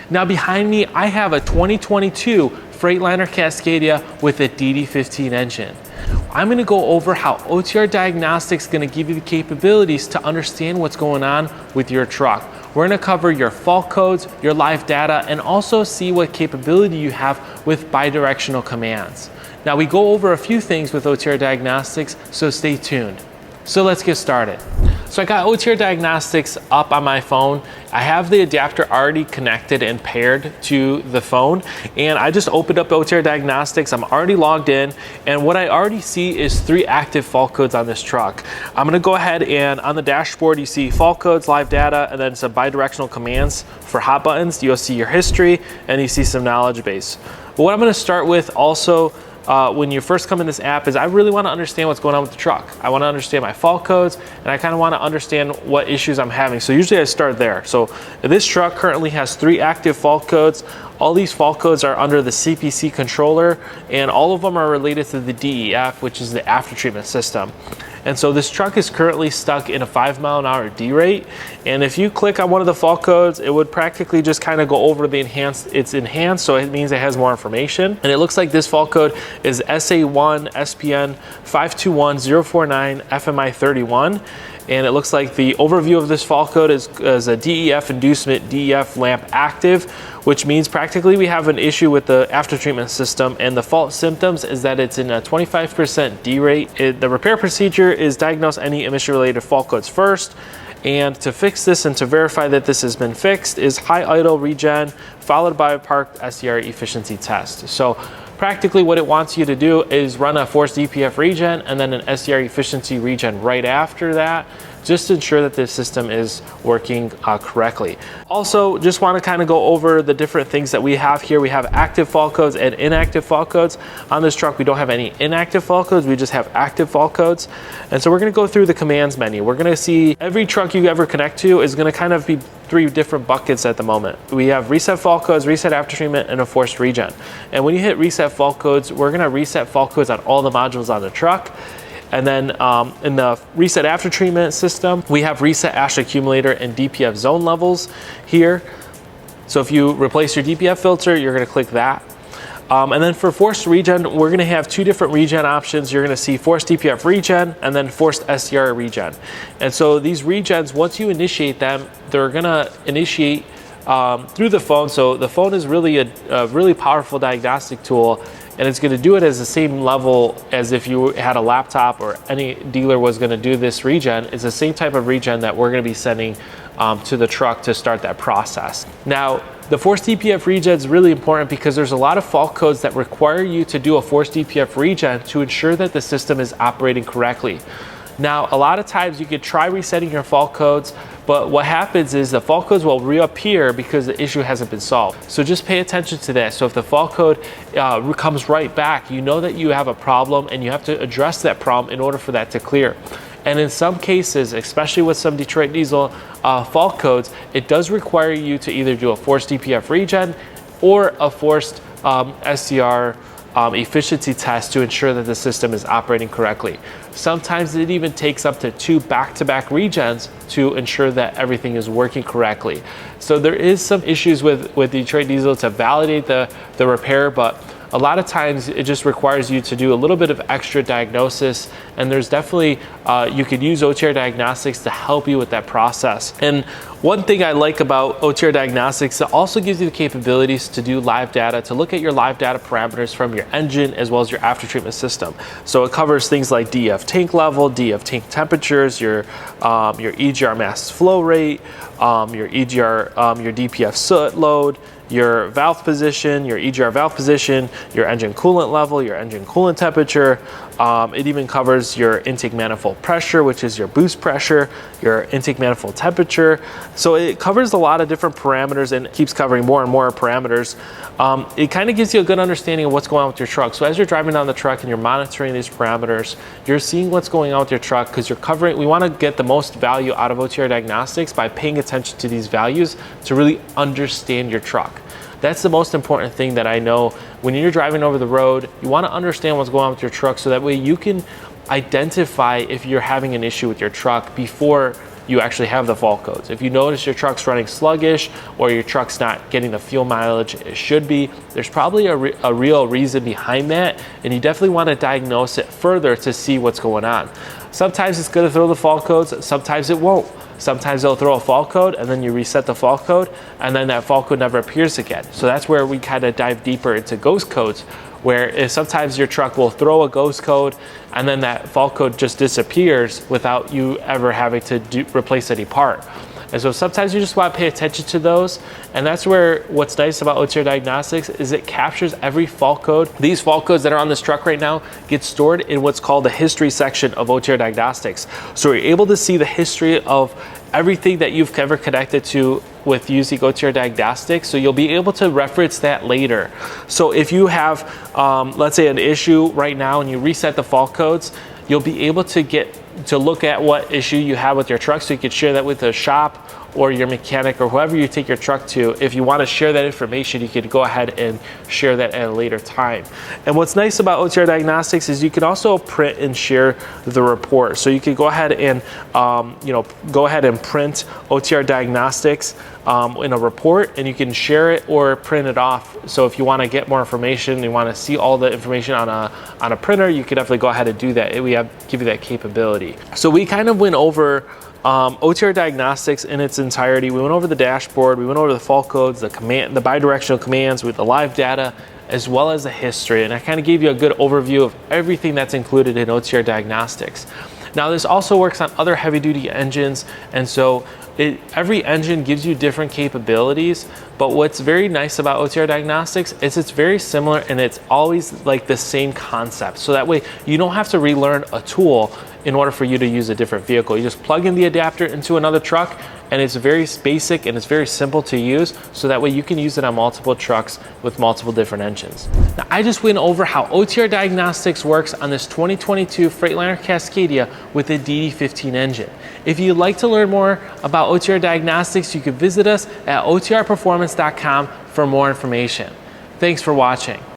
Now behind me, I have a 2022 Freightliner Cascadia with a DD15 engine. I'm gonna go over how OTR Diagnostics is gonna give you the capabilities to understand what's going on with your truck. We're gonna cover your fault codes, your live data, and also see what capability you have with bidirectional commands. Now we go over a few things with OTR Diagnostics, so stay tuned. So let's get started. So I got OTR Diagnostics up on my phone. I have the adapter already connected and paired to the phone, and I just opened up OTR Diagnostics. I'm already logged in, and what I already see is 3 active fault codes on this truck. I'm gonna go ahead and on the dashboard you see fault codes, live data, and then some bidirectional commands for hot buttons. You'll see your history and you see some knowledge base. But what I'm gonna start with also when you first come in this app is I really want to understand what's going on with the truck. I want to understand my fault codes, and I kind of want to understand what issues I'm having. So usually I start there. So this truck currently has 3 active fault codes. All these fault codes are under the CPC controller, and all of them are related to the DEF, which is the after treatment system. And so this truck is currently stuck in a 5-mile-an-hour D rate. And if you click on one of the fault codes, it would practically just kind of go over the enhanced, it's enhanced, so it means it has more information. And it looks like this fault code is SA1 SPN 521049 FMI 31. And it looks like the overview of this fault code is a DEF inducement, DEF lamp active, which means practically we have an issue with the after treatment system, and the fault symptoms is that it's in a 25% D rate. The repair procedure is diagnose any emission related fault codes first, and to fix this and to verify that this has been fixed is high idle regen followed by a parked SCR efficiency test. So practically what it wants you to do is run a forced DPF regen and then an SCR efficiency regen right after that, just to ensure that the system is working correctly. Also, just want to kind of go over the different things that we have here. We have active fault codes and inactive fault codes. On this truck, we don't have any inactive fault codes, we just have active fault codes. And so we're going to go through the commands menu. We're going to see every truck you ever connect to is going to kind of be 3 different buckets at the moment. We have reset fault codes, reset after treatment, and a forced regen. And when you hit reset fault codes, we're going to reset fault codes on all the modules on the truck. And then in the reset after treatment system, we have reset ash accumulator and DPF zone levels here. So if you replace your DPF filter, you're gonna click that. And then for forced regen, we're gonna have 2 different regen options. You're gonna see forced DPF regen and then forced SCR regen. And so these regens, once you initiate them, they're gonna initiate through the phone. So the phone is really a really powerful diagnostic tool, and it's going to do it as the same level as if you had a laptop or any dealer was going to do this regen. It's the same type of regen that we're going to be sending to the truck to start that process. Now, the forced DPF regen is really important because there's a lot of fault codes that require you to do a forced DPF regen to ensure that the system is operating correctly. Now, a lot of times you could try resetting your fault codes, but what happens is the fault codes will reappear because the issue hasn't been solved. So just pay attention to that. So if the fault code comes right back, you know that you have a problem and you have to address that problem in order for that to clear. And in some cases, especially with some Detroit Diesel fault codes, it does require you to either do a forced DPF regen or a forced SCR efficiency test to ensure that the system is operating correctly. Sometimes it even takes up to 2 back-to-back regens to ensure that everything is working correctly. So there is some issues with Detroit Diesel to validate the repair, but a lot of times it just requires you to do a little bit of extra diagnosis, and there's definitely, you could use OTR Diagnostics to help you with that process. And one thing I like about OTR Diagnostics, it also gives you the capabilities to do live data, to look at your live data parameters from your engine as well as your after treatment system. So it covers things like DEF tank level, DEF tank temperatures, your EGR mass flow rate, your EGR, your DPF soot load, your valve position, your EGR valve position, your engine coolant level, your engine coolant temperature. It even covers your intake manifold pressure, which is your boost pressure, your intake manifold temperature. So it covers a lot of different parameters and keeps covering more and more parameters. It kind of gives you a good understanding of what's going on with your truck. So as you're driving down the truck and you're monitoring these parameters, you're seeing what's going on with your truck because you're covering, we want to get the most value out of OTR Diagnostics by paying attention to these values to really understand your truck. That's the most important thing that I know. When you're driving over the road, you want to understand what's going on with your truck so that way you can identify if you're having an issue with your truck before you actually have the fault codes. If you notice your truck's running sluggish or your truck's not getting the fuel mileage it should be, there's probably a real reason behind that, and you definitely want to diagnose it further to see what's going on. Sometimes it's going to throw the fault codes, sometimes it won't. Sometimes they'll throw a fault code and then you reset the fault code and then that fault code never appears again. So that's where we kind of dive deeper into ghost codes, where sometimes your truck will throw a ghost code and then that fault code just disappears without you ever having to replace any part. And so sometimes you just want to pay attention to those. And that's where what's nice about OTR Diagnostics is it captures every fault code. These fault codes that are on this truck right now get stored in what's called the history section of OTR Diagnostics. So you're able to see the history of everything that you've ever connected to with using OTR Diagnostics. So you'll be able to reference that later. So if you have, let's say, an issue right now and you reset the fault codes, you'll be able to look at what issue you have with your truck, so you could share that with the shop or your mechanic or whoever you take your truck to. If you want to share that information, you could go ahead and share that at a later time. And what's nice about OTR Diagnostics is you can also print and share the report. So you could go ahead and print OTR Diagnostics in a report, and you can share it or print it off. So if you want to get more information, you want to see all the information on a printer, you could definitely go ahead and do that. Give you that capability. So we kind of went over OTR Diagnostics in its entirety. We went over the dashboard, we went over the fault codes, the bidirectional commands with the live data, as well as the history. And I kind of gave you a good overview of everything that's included in OTR Diagnostics. Now this also works on other heavy duty engines, and so every engine gives you different capabilities, but what's very nice about OTR Diagnostics is it's very similar and it's always like the same concept. So that way you don't have to relearn a tool in order for you to use a different vehicle. You just plug in the adapter into another truck, and it's very basic and it's very simple to use, so that way you can use it on multiple trucks with multiple different engines. Now I just went over how OTR Diagnostics works on this 2022 Freightliner Cascadia with a DD15 engine. If you'd like to learn more about OTR Diagnostics, you can visit us at otrperformance.com for more information. Thanks for watching.